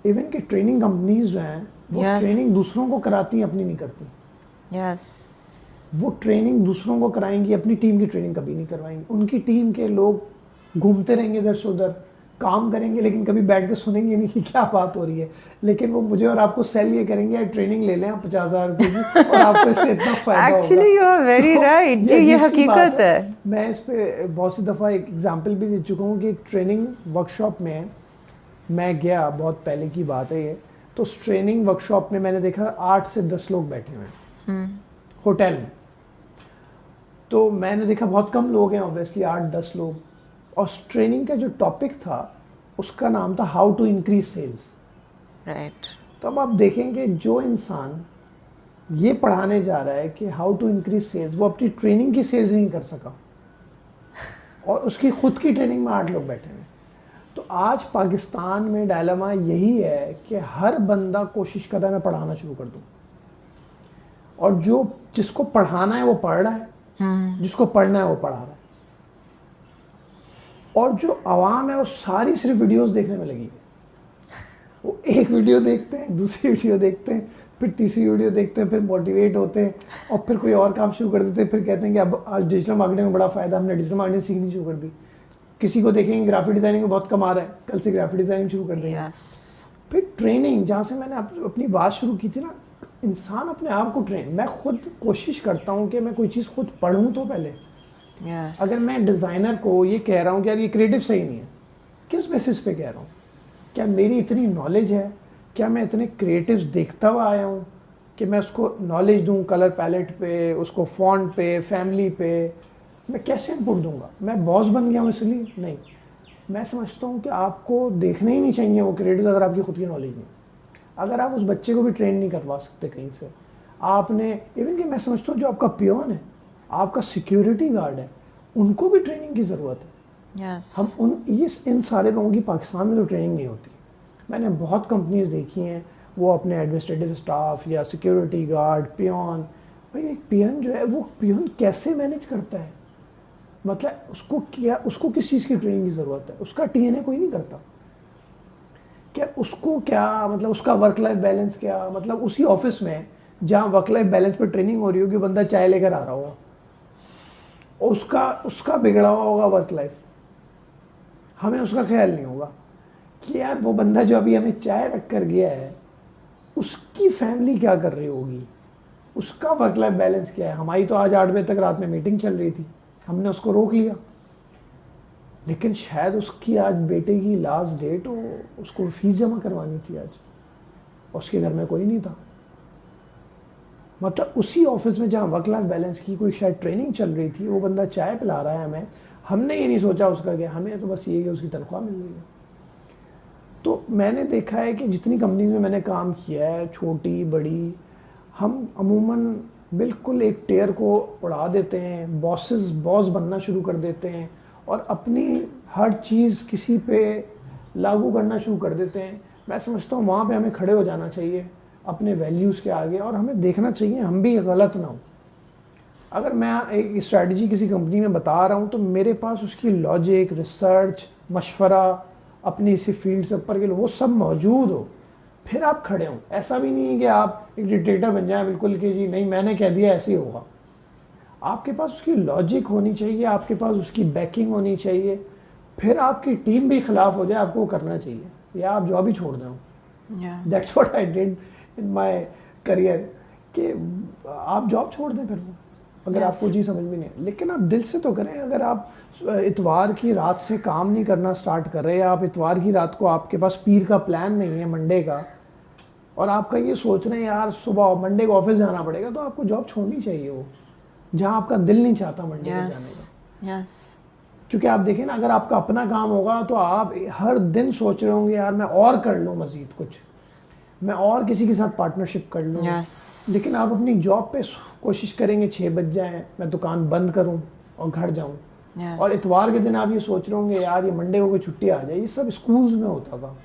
इवन कि ट्रेनिंग कंपनीज जो हैं वो yes. ट्रेनिंग दूसरों को कराती हैं, अपनी नहीं करती। yes. वो ट्रेनिंग दूसरों को कराएंगी, अपनी टीम की ट्रेनिंग कभी नहीं करवाएंगी। उनकी टीम के लोग घूमते रहेंगे इधर से उधर, काम करेंगे, लेकिन कभी बैठ के सुनेंगे नहीं कि क्या बात हो रही है। लेकिन वो मुझे और आपको सेल ये करेंगे, यार ट्रेनिंग ले लें आप 50,000 रुपये की और आपको इससे इतना फायदा होगा। Actually you are very right जी, ये हकीकत है। मैं इस पे बहुत सी दफ़ा एक एग्जांपल भी दे चुका हूँ कि एक ट्रेनिंग वर्कशॉप में मैं गया, बहुत पहले की बात है ये। तो उस ट्रेनिंग वर्कशॉप में मैंने देखा 8 से 10 लोग बैठे हुए हैं होटल में। तो मैंने देखा बहुत कम लोग हैं, ऑब्वियसली 8-10 लोग। और ट्रेनिंग का जो टॉपिक था उसका नाम था how to increase sales. Right. तो अब आप देखेंगे जो इंसान ये पढ़ाने जा रहा है कि हाउ टू इंक्रीज सेल्स, वो अपनी ट्रेनिंग की सेल्स नहीं कर सका और उसकी खुद की ट्रेनिंग में 8 लोग बैठे हैं। तो आज पाकिस्तान में डायलेमा यही है कि हर बंदा कोशिश कर रहा है मैं पढ़ाना शुरू कर दूं, और जो जिसको पढ़ाना है वो पढ़ रहा है, जिसको पढ़ना है वो पढ़ा रहा है, और जो आवाम है वो सारी सिर्फ वीडियोस देखने में लगी है। वो एक वीडियो देखते हैं, दूसरी वीडियो देखते हैं, फिर तीसरी वीडियो देखते हैं, फिर मोटिवेट होते हैं और फिर कोई और काम शुरू कर देते हैं, फिर कहते हैं कि अब आज डिजिटल मार्केटिंग में बड़ा फ़ायदा, हमने डिजिटल मार्केटिंग सीखनी शुरू कर दी। किसी को देखेंगे ग्राफिक डिज़ाइनिंग में बहुत कमा रहा है, कल से ग्राफिक डिज़ाइनिंग शुरू कर देंगे। फिर ट्रेनिंग, जहाँ से मैंने अपनी बात शुरू की थी ना, इंसान अपने आप को ट्रेन, मैं खुद कोशिश करता हूँ कि मैं कोई चीज़ खुद पढ़ूँ तो पहले। अगर मैं डिज़ाइनर को ये कह रहा हूँ कि यार ये क्रिएटिव सही नहीं है, किस बेसिस पे कह रहा हूँ? क्या मेरी इतनी नॉलेज है? क्या मैं इतने क्रिएटिव्स देखता हुआ आया हूँ कि मैं उसको नॉलेज दूँ कलर पैलेट पे, उसको फॉन्ट पे, फैमिली पे? मैं कैसे इनपुट दूंगा? मैं बॉस बन गया हूँ इसलिए? नहीं, मैं समझता हूँ कि आपको देखने ही नहीं चाहिए वो क्रिएटिव अगर आपकी खुद की नॉलेज नहीं। अगर आप उस बच्चे को भी ट्रेन नहीं करवा सकते कहीं से, आपने इवन कि मैं समझता हूँ जो आपका पियोन है, आपका सिक्योरिटी गार्ड है, उनको भी ट्रेनिंग की ज़रूरत है। हम इन सारे लोगों की पाकिस्तान में तो ट्रेनिंग नहीं होती। मैंने बहुत कंपनीज देखी हैं, वो अपने एडमिनिस्ट्रेटिव स्टाफ या सिक्योरिटी गार्ड, पियोन, भाई एक पियोन जो है वो पियोन कैसे मैनेज करता है? मतलब उसको किस चीज़ की ट्रेनिंग की ज़रूरत है? उसका टीएनए कोई नहीं करता क्या? उसको क्या मतलब उसका वर्क लाइफ बैलेंस क्या? मतलब उसी ऑफिस में जहाँ वर्क लाइफ बैलेंस पे ट्रेनिंग हो रही होगी, बंदा चाय लेकर आ रहा होगा, उसका बिगड़ा हुआ होगा वर्क लाइफ, हमें उसका ख्याल नहीं होगा कि यार वो बंदा जो अभी हमें चाय रख कर गया है, उसकी फैमिली क्या कर रही होगी, उसका वर्क लाइफ बैलेंस क्या है। हमारी तो आज 8 बजे तक रात में मीटिंग चल रही थी, हमने उसको रोक लिया, लेकिन शायद उसकी आज बेटे की लास्ट डेट हो, उसको फीस जमा करवानी थी आज, उसके घर में कोई नहीं था। मतलब उसी ऑफिस में जहाँ वर्क लाइफ बैलेंस की कोई शायद ट्रेनिंग चल रही थी, वो बंदा चाय पिला रहा है हमें, हमने ये नहीं सोचा उसका क्या, हमें तो बस ये कि उसकी तनख्वाह मिल रही है। तो मैंने देखा है कि जितनी कंपनीज में मैंने काम किया है, छोटी बड़ी, हम अमूमन बिल्कुल एक टेयर को उड़ा देते हैं, बॉस बनना शुरू कर देते हैं और अपनी हर चीज़ किसी पे लागू करना शुरू कर देते हैं। मैं समझता हूँ वहाँ पे हमें खड़े हो जाना चाहिए अपने वैल्यूज़ के आगे, और हमें देखना चाहिए हम भी गलत ना हो। अगर मैं एक स्ट्रैटेजी किसी कंपनी में बता रहा हूँ तो मेरे पास उसकी लॉजिक, रिसर्च, मशवरा, अपनी इसी फील्ड से ऊपर के वो सब मौजूद हो, फिर आप खड़े हों। ऐसा भी नहीं है कि आप एक डिक्टेटर बन जाए बिल्कुल कि जी नहीं मैंने कह दिया ऐसे ही होगा। आपके पास उसकी लॉजिक होनी चाहिए, आपके पास उसकी बैकिंग होनी चाहिए, फिर आपकी टीम भी खिलाफ हो जाए आपको वो करना चाहिए, या आप जॉब ही छोड़ दें। That's what I did in my career, कि आप जॉब छोड़ दें फिर वो, अगर आपको जी समझ में नहीं है। लेकिन आप दिल से तो करें। अगर आप इतवार की रात से काम नहीं करना स्टार्ट कर रहे, आप इतवार की रात को आपके पास पीर का प्लान नहीं है मंडे का, और आपका ये सोच रहे हैं यार सुबह मंडे को ऑफिस जाना पड़ेगा, तो आपको जॉब छोड़नी चाहिए वो जहाँ आपका दिल नहीं चाहता मंडे को जाने का। क्योंकि आप देखें ना, अगर आपका अपना काम होगा तो आप हर दिन सोच रहे होंगे यार मैं और कर लूँ मजीद कुछ, मैं और किसी के साथ पार्टनरशिप कर लूँ। लेकिन आप अपनी जॉब पे कोशिश करेंगे 6 बज जाए, मैं दुकान बंद करूँ और घर जाऊँ। और इतवार के दिन आप ये सोच रहे होंगे यार ये मंडे को कोई छुट्टी आ जाए। ये सब स्कूल्स में होता था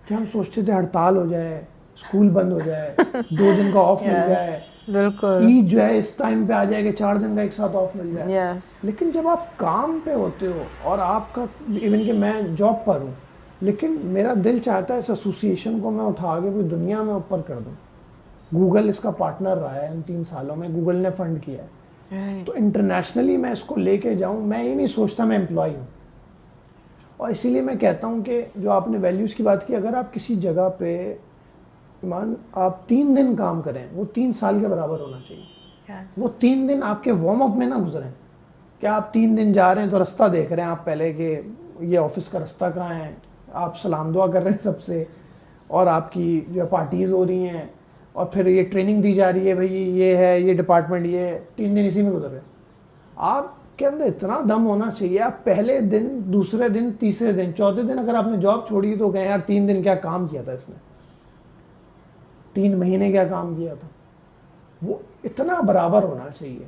कि हम सोचते थे हड़ताल हो जाए, स्कूल बंद हो जाए, 2 दिन का ऑफ मिल जाए, बिल्कुल ईद जो है इस टाइम पे आ जाएगा, 4 दिन का एक साथ ऑफ मिल जाए। लेकिन जब आप काम पे होते हो और आपका, इवन कि मैं जॉब पर हूँ, लेकिन मेरा दिल चाहता है इस एसोसिएशन को मैं उठा के पूरी दुनिया में ऊपर कर दूँ। गूगल इसका पार्टनर रहा है इन 3 सालों में, गूगल ने फंड किया है। तो इंटरनेशनली मैं इसको लेके जाऊँ, मैं ये नहीं सोचता मैं एम्प्लॉय हूँ। और इसीलिए मैं कहता हूँ कि जो आपने वैल्यूज़ की बात की, अगर आप किसी जगह पे मान आप 3 दिन काम करें, वो 3 साल के बराबर होना चाहिए। वो 3 दिन आपके वार्म अप में ना गुजरें। क्या आप 3 दिन जा रहे हैं तो रास्ता देख रहे हैं आप पहले कि ये ऑफिस का रास्ता कहाँ है, आप सलाम दुआ कर रहे हैं सबसे, और आपकी जो पार्टीज़ हो रही हैं, और फिर ये ट्रेनिंग दी जा रही है, भाई ये है ये डिपार्टमेंट, ये 3 दिन इसी में गुजर रहे हैं। आपके अंदर इतना दम होना चाहिए, आप पहले दिन, दूसरे दिन, तीसरे दिन, चौथे दिन अगर आपने जॉब छोड़ी तो कहें यार 3 दिन क्या काम किया था इसने। 3 महीने क्या काम किया था, वो इतना बराबर होना चाहिए।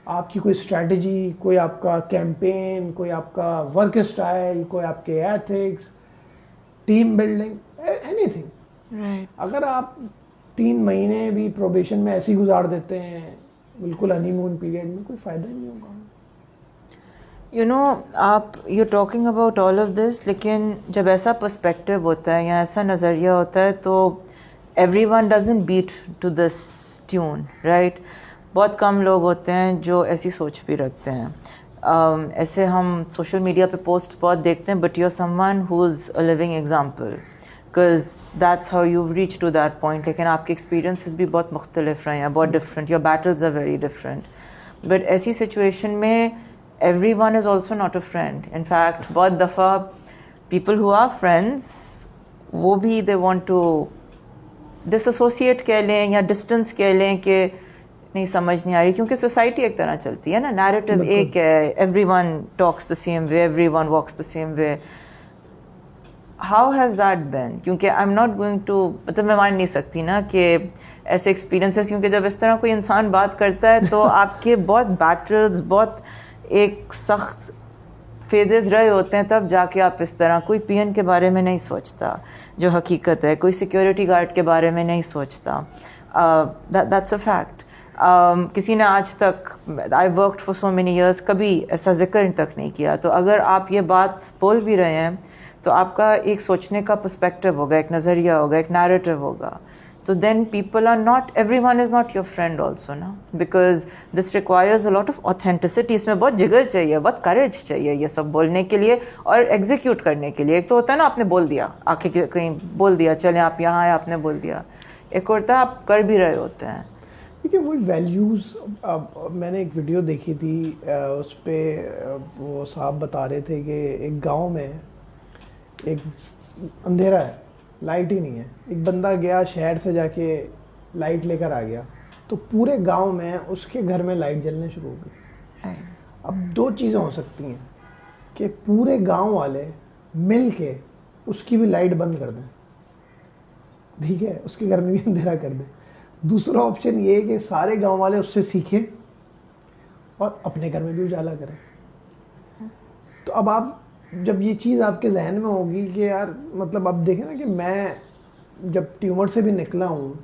आपकी कोई स्ट्रैटेजी, कोई आपका कैंपेन, कोई आपका वर्क स्टाइल, कोई आपके ethics, team building, anything. Right. अगर आप 3 महीने भी प्रोबेशन में ऐसे ही गुजार देते हैं, बिल्कुल हनीमून पीरियड में, कोई फ़ायदा ही नहीं होगा। यू नो, आप you talking about all of this, लेकिन जब ऐसा पर्सपेक्टिव होता है या ऐसा नज़रिया होता है तो everyone doesn't beat to this tune, right? बहुत कम लोग होते हैं जो ऐसी सोच भी रखते हैं। ऐसे हम सोशल मीडिया पे पोस्ट बहुत देखते हैं, but you are someone who is a living example, because that's how you reach to that point. लेकिन आपके एक्सपीरियंसेस भी बहुत मुख्तलिफ रहे हैं, बहुत different, your battles are very different. But ऐसी सिचुएशन में everyone is also not a friend. In fact, बहुत दफ़ा people who are friends, वो भी they want to disassociate कह लें या distance कह लें कि नहीं समझ नहीं आ रही, क्योंकि सोसाइटी एक तरह चलती है ना, नैरेटिव एक है, everyone talks the same way, everyone walks the same way. How has that been? क्योंकि I'm not going to, मतलब मैं मान नहीं सकती ना कि ऐसे एक्सपीरियंसेस, क्योंकि जब इस तरह कोई इंसान बात करता है तो आपके बहुत बैटल्स, बहुत एक सख्त फेजेस रहे होते हैं, तब जाके आप इस तरह, कोई पीएन के बारे में नहीं सोचता जो हकीकत है, कोई सिक्योरिटी गार्ड के बारे में नहीं सोचता, दैट्स अ फैक्ट। किसी ने आज तक, I worked for so many years, कभी ऐसा जिक्र तक नहीं किया। तो अगर आप ये बात बोल भी रहे हैं तो आपका एक सोचने का पर्सपेक्टिव होगा, एक नज़रिया होगा, एक नैरेटिव होगा। तो then people are not, everyone is not your friend also ना, because this requires a lot of authenticity। इसमें बहुत जिगर चाहिए, बहुत courage चाहिए ये सब बोलने के लिए और execute करने के लिए। एक तो होता है ना आपने बोल दिया, आके कहीं बोल दिया, चले आप यहाँ आए आपने बोल दिया, एक होता है आप कर भी रहे होते हैं। देखिए वही वैल्यूज़, मैंने एक वीडियो देखी थी, उस पर वो साहब बता रहे थे कि एक गांव में एक अंधेरा है, लाइट ही नहीं है। एक बंदा गया शहर से जाके लाइट लेकर आ गया, तो पूरे गांव में उसके घर में लाइट जलने शुरू हो गई। अब 2 चीज़ें हो सकती हैं कि पूरे गांव वाले मिल के उसकी भी लाइट बंद कर दें, ठीक है, उसके घर में भी अंधेरा कर दें। दूसरा ऑप्शन ये है कि सारे गांव वाले उससे सीखें और अपने घर में भी उजाला करें। तो अब आप, जब ये चीज़ आपके जहन में होगी कि यार, मतलब अब देखें ना कि मैं जब ट्यूमर से भी निकला हूँ,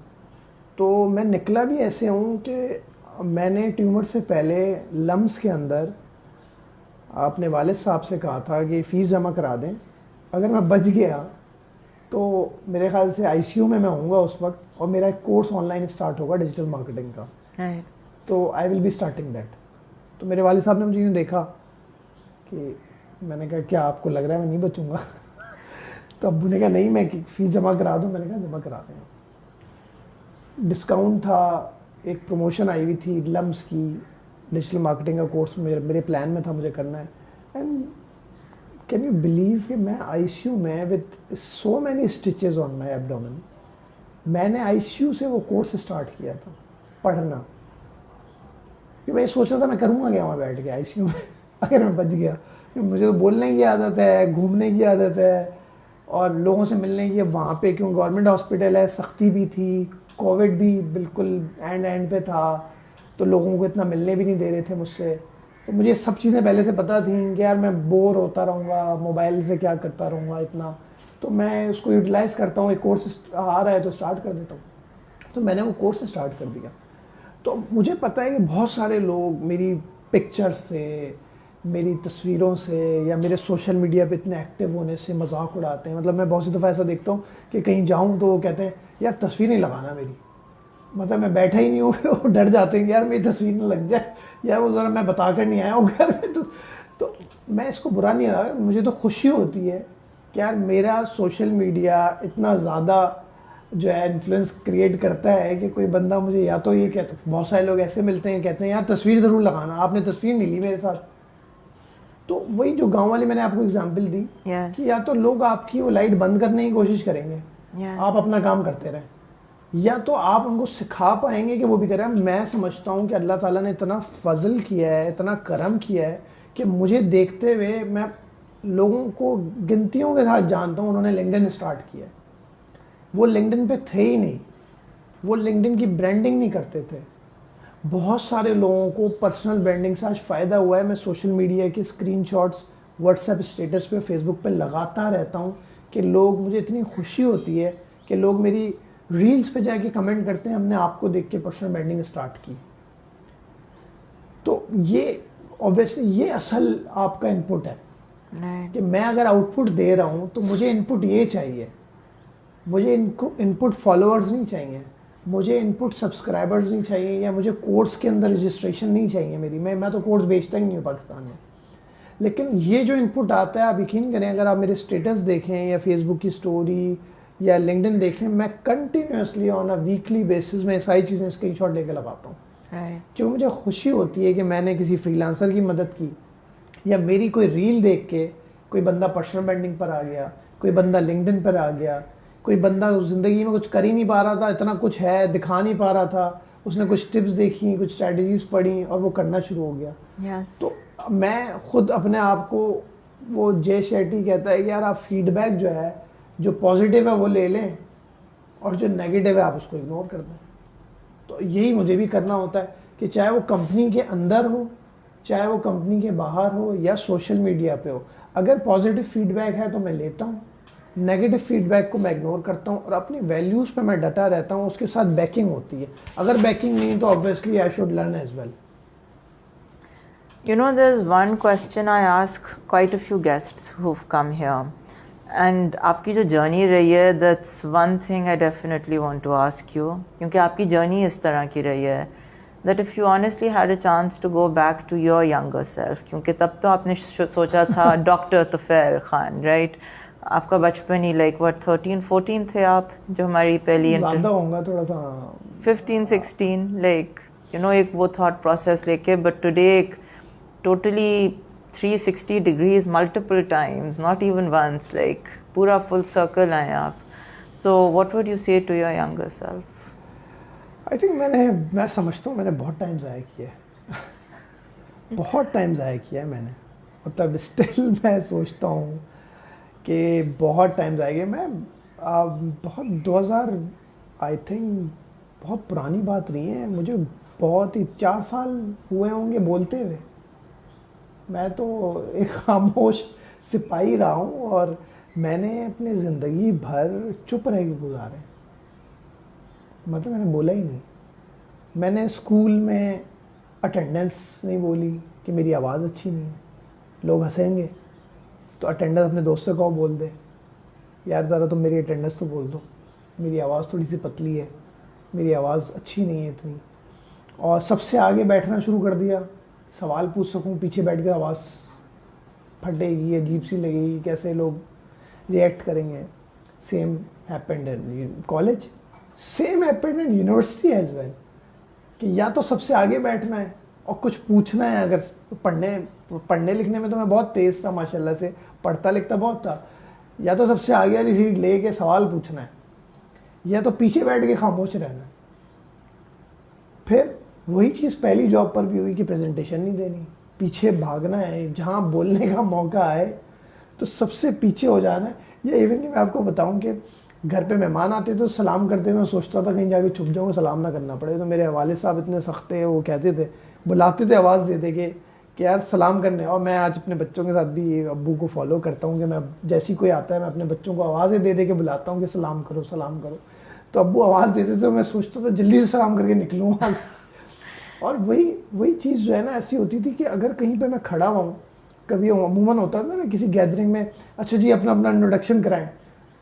तो मैं निकला भी ऐसे हूँ कि मैंने ट्यूमर से पहले लम्स के अंदर अपने वालिद साहब से कहा था कि फ़ीस जमा करा दें, अगर मैं बच गया तो मेरे ख्याल से आईसीयू में मैं होऊंगा उस वक्त, और मेरा एक कोर्स ऑनलाइन स्टार्ट होगा डिजिटल मार्केटिंग का, तो I will be starting that. तो मेरे वालिद साहब ने मुझे यूँ देखा कि, मैंने कहा क्या आपको लग रहा है मैं नहीं बचूंगा? तो अब्बू ने कहा नहीं, मैं फ़ीस जमा करा दूँ। मैंने कहा जमा करा दें। डिस्काउंट था, एक प्रमोशन आई हुई थी लम्स की, डिजिटल मार्केटिंग का कोर्स मेरे प्लान में था, मुझे करना है। एंड कैन यू बिलीव कि मैं आईसीयू में with so many stitches on my abdomen, मैंने आईसीयू से वो कोर्स स्टार्ट किया था पढ़ना, कि मैं सोच रहा था मैं करूँगा क्या वहाँ बैठ के आईसीयू में अगर मैं बच गया। मुझे तो बोलने की आदत है, घूमने की आदत है और लोगों से मिलने की। वहाँ पे क्यों गवर्नमेंट हॉस्पिटल है, सख्ती भी थी, कोविड भी बिल्कुल एंड पे था, तो लोगों को इतना मिलने भी नहीं दे रहे थे मुझसे। तो मुझे सब चीज़ें पहले से पता थी कि यार मैं बोर होता रहूँगा, मोबाइल से क्या करता रहूँगा इतना, तो मैं उसको यूटिलाइज़ करता हूँ। एक कोर्स आ रहा है तो स्टार्ट कर देता हूँ। तो मैंने वो कोर्स स्टार्ट कर दिया। तो मुझे पता है कि बहुत सारे लोग मेरी पिक्चर से, मेरी तस्वीरों से या मेरे सोशल मीडिया पे इतने एक्टिव होने से मजाक उड़ाते हैं। मतलब मैं बहुत सी दफ़ा ऐसा देखता हूँ कि कहीं जाऊँ तो वो कहते हैं यार तस्वीर नहीं लगाना मेरी, मतलब मैं बैठा ही नहीं हूँ वो डर जाते हैं कि यार मेरी तस्वीर ना लग जाए, यार वो ज़रा मैं बता कर नहीं आया हूँ घर में। तो मैं इसको बुरा नहीं लगा, मुझे तो खुशी होती है कि यार मेरा सोशल मीडिया इतना ज़्यादा जो है इन्फ्लुएंस क्रिएट करता है कि कोई बंदा मुझे या तो ये कहता, बहुत सारे लोग ऐसे मिलते हैं कहते हैं यार तस्वीर ज़रूर लगाना, आपने तस्वीर नहीं ली मेरे साथ। तो वही जो गांव वाली मैंने आपको एग्जांपल दी कि या तो लोग आपकी वो लाइट बंद करने की कोशिश करेंगे, आप अपना काम करते रहें, या तो आप उनको सिखा पाएंगे कि वो भी करें। मैं समझता हूँ कि अल्लाह ताला ने इतना फजल किया है, इतना करम किया है कि मुझे देखते हुए मैं लोगों को गिनतियों के साथ जानता हूँ उन्होंने लिंक्डइन स्टार्ट किया है। वो लिंक्डइन पे थे ही नहीं, वो लिंक्डइन की ब्रांडिंग नहीं करते थे। बहुत सारे लोगों को पर्सनल ब्रांडिंग से आज फ़ायदा हुआ है। मैं सोशल मीडिया के स्क्रीनशॉट्स व्हाट्सएप स्टेटस पे, फेसबुक पे लगाता रहता हूँ कि लोग, मुझे इतनी खुशी होती है कि लोग मेरी रील्स पे जाके कमेंट करते हैं हमने आपको देख के पर्सनल ब्रांडिंग स्टार्ट की। तो ये ऑब्वियसली ये असल आपका इनपुट है कि मैं अगर आउटपुट दे रहा हूँ तो मुझे इनपुट ये चाहिए। मुझे इनपुट फॉलोअर्स नहीं चाहिए, मुझे इनपुट सब्सक्राइबर्स नहीं चाहिए, या मुझे कोर्स के अंदर रजिस्ट्रेशन नहीं चाहिए मेरी। मैं तो कोर्स बेचता ही नहीं हूँ पाकिस्तान में। लेकिन ये जो इनपुट आता है, आप यकीन करें, अगर आप मेरे स्टेटस देखें या फेसबुक की स्टोरी या लिंक्डइन देखें, मैं continuously on a weekly basis में सारी चीज़ें स्क्रीनशॉट लेकर लगाता हूँ। क्योंकि मुझे खुशी होती है कि मैंने किसी फ्रीलांसर की मदद की, या मेरी कोई रील देख के कोई बंदा पर्सनल ब्रांडिंग पर आ गया, कोई बंदा लिंक्डइन पर आ गया, कोई बंदा ज़िंदगी में कुछ कर ही नहीं पा रहा था, इतना कुछ है दिखा नहीं पा रहा था, उसने कुछ टिप्स देखी, कुछ स्ट्रैटेजीज पढ़ी और वो करना शुरू हो गया। तो मैं खुद अपने आप को, वो जय शेट्टी कहता है कि यार आप फीडबैक जो है, जो पॉजिटिव है वो ले लें और जो नेगेटिव है आप उसको इग्नोर कर दें। तो यही मुझे भी करना होता है कि चाहे वो कंपनी के अंदर हो, चाहे वो कंपनी के बाहर हो या सोशल मीडिया पे हो, अगर पॉजिटिव फीडबैक है तो मैं लेता हूँ, नेगेटिव फीडबैक को मैं इग्नोर करता हूँ और अपनी वैल्यूज़ पे मैं डटा रहता हूँ। उसके साथ बैकिंग होती है। अगर बैकिंग नहीं तो obviously I should learn as well. You know, there's one question I ask quite a few guests who've come here, and आपकी जो जर्नी रही है, that's one thing I definitely want to ask you, क्योंकि आपकी journey इस तरह की रही है, that if you honestly had a chance to go back to your younger self, क्योंकि तब तो आपने सोचा था डॉक्टर तुफैल खान, right? आपका बचपन ही like what 13-14 थे आप जो हमारी पहली ज़्यादा होगा थोड़ा सा, 15-16, like you know, एक वो thought process लेके, but today एक totally 360 degrees multiple times, not even once, like पूरा full circle आए आप. So what would you say to your younger self? I think मैं समझता हूँ मैंने बहुत टाइम ज़ाया किया है बहुत टाइम ज़ाया किया है मैंने, मतलब स्टिल मैं सोचता हूँ कि बहुत टाइम ज़ाया किया। मैं बहुत 2000 आई थिंक बहुत पुरानी बात नहीं है, मुझे बहुत ही 4 साल हुए होंगे बोलते हुए। मैं तो एक खामोश सिपाही रहा हूँ और मैंने अपनी ज़िंदगी भर चुप रह के गुजारे, मतलब मैंने बोला ही नहीं। मैंने स्कूल में अटेंडेंस नहीं बोली कि मेरी आवाज़ अच्छी नहीं है, लोग हंसेंगे, तो अटेंडेंस अपने दोस्त से कहो बोल दे, यार ज़रा तुम मेरी अटेंडेंस तो बोल दो, मेरी आवाज़ थोड़ी सी पतली है, मेरी आवाज़ अच्छी नहीं है इतनी। और सबसे आगे बैठना शुरू कर दिया, सवाल पूछ सकूं, पीछे बैठ के आवाज़ फटेगी, अजीब सी लगेगी, कैसे लोग रिएक्ट करेंगे। Same happened in college, same happened in university as well, कि या तो सबसे आगे बैठना है और कुछ पूछना है। अगर पढ़ने लिखने में तो मैं बहुत तेज़ था माशाल्लाह से, पढ़ता लिखता बहुत था, या तो सबसे आगे वाली सीट ले के सवाल पूछना है, या तो पीछे बैठ के खामोश रहना है। फिर वही चीज़ पहली जॉब पर भी हुई कि प्रेजेंटेशन नहीं देनी, पीछे भागना है, जहाँ बोलने का मौका आए तो सबसे पीछे हो जाना है। या इवन कि मैं आपको बताऊं कि घर पे मेहमान आते तो सलाम करते मैं सोचता था कहीं जाके छुप जाऊँ, सलाम ना करना पड़े। तो मेरे वालिद साहब इतने सख्त थे, वो कहते थे, बुलाते थे आवाज़ दे दे कि यार सलाम करने। और मैं आज अपने बच्चों के साथ भी अब्बू को फॉलो करता हूँ कि मैं जैसी कोई आता है मैं अपने बच्चों को आवाज़ें दे दे के बुलाता हूँ कि सलाम करो सलाम करो। तो अब्बू आवाज़ देते तो मैं सोचता था जल्दी से सलाम करके निकलूँ वहाँ से। और वही चीज़ जो है ना ऐसी होती थी कि अगर कहीं पे मैं खड़ा हूँ, कभी अमूमन होता था ना किसी गैदरिंग में, अच्छा जी अपना अपना इंट्रोडक्शन कराएं,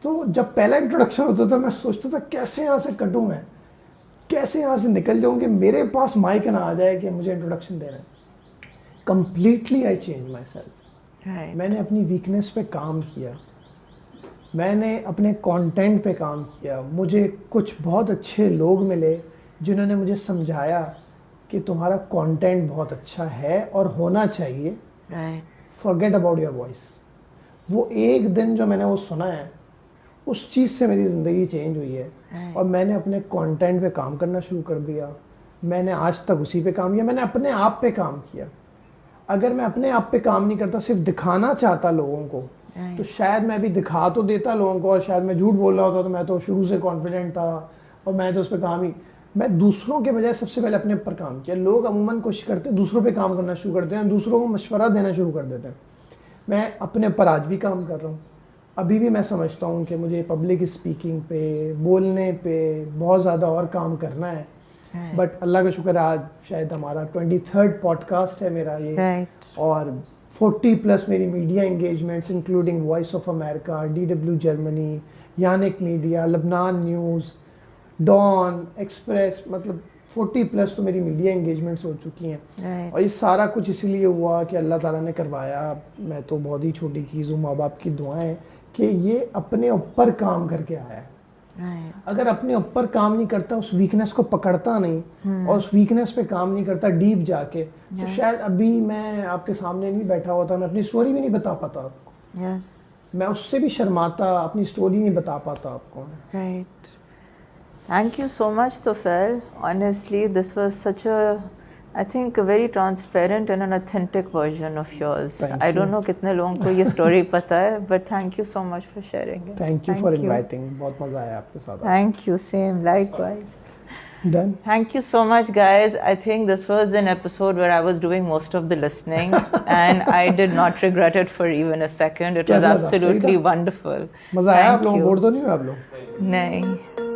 तो जब पहला इंट्रोडक्शन होता था मैं सोचता था कैसे यहाँ से कटूँ, मैं कैसे यहाँ से निकल जाऊँ कि मेरे पास माइक ना आ जाए कि मुझे इंट्रोडक्शन देना है। Completely I change my self. मैंने अपनी वीकनेस पे काम किया, मैंने अपने कंटेंट पे काम किया। मुझे कुछ बहुत अच्छे लोग मिले जिन्होंने मुझे समझाया कि तुम्हारा कंटेंट बहुत अच्छा है और होना चाहिए, फॉरगेट अबाउट योर वॉइस। वो एक दिन जो मैंने वो सुना है, उस चीज़ से मेरी ज़िंदगी चेंज हुई है। और मैंने अपने कंटेंट पे काम करना शुरू कर दिया। मैंने आज तक उसी पे काम किया, मैंने अपने आप पे काम किया। अगर मैं अपने आप पे काम नहीं करता, सिर्फ दिखाना चाहता लोगों को, तो शायद मैं भी दिखा तो देता लोगों को, और शायद मैं झूठ बोल रहा होता, तो मैं तो शुरू से कॉन्फिडेंट था, और मैं तो उस पर काम ही, मैं दूसरों के बजाय सबसे पहले अपने ऊपर काम किया। लोग अमूमन कोशिश करते हैं दूसरों पे काम करना शुरू करते हैं, दूसरों को मशवरा देना शुरू कर देते हैं। मैं अपने ऊपर आज भी काम कर रहा हूँ। अभी भी मैं समझता हूँ कि मुझे पब्लिक स्पीकिंग पे, बोलने पे बहुत ज़्यादा और काम करना है। बट अल्लाह का शुक्र, आज शायद हमारा 23rd पॉडकास्ट है मेरा ये, और 40+ मेरी media engagements including Voice of America, DW Germany, यानिक मीडिया, लबनान न्यूज़, डॉन एक्सप्रेस, मतलब 40+ तो मेरी मीडिया इंगेजमेंट्स हो चुकी हैं। और ये सारा कुछ इसलिए हुआ कि अल्लाह ताला ने करवाया। मैं तो बहुत ही छोटी चीज़ हूँ, माँ बाप की दुआएं, कि ये अपने ऊपर काम करके आया है। अगर अपने ऊपर काम नहीं करता, उस वीकनेस को पकड़ता नहीं और उस वीकनेस पे काम नहीं करता डीप जाके, तो शायद अभी मैं आपके सामने नहीं बैठा होता, मैं अपनी स्टोरी भी नहीं बता पाता आपको। मैं उससे भी शर्माता, अपनी स्टोरी नहीं बता पाता आपको। Thank you so much, Tufail. Honestly, this was such a, I think, a very transparent and an authentic version of yours. I don't know कितने लोगों को ये story पता है, but thank you so much for sharing it. Thank you for inviting. बहुत मजा आया आपके साथ। Thank you, same, likewise. Done. Thank you so much, guys. I think this was an episode where I was doing most of the listening, and I did not regret it for even a second. It was absolutely wonderful. मजा आया आप लोगों को? Bore तो नहीं हुए आप लोग? नहीं.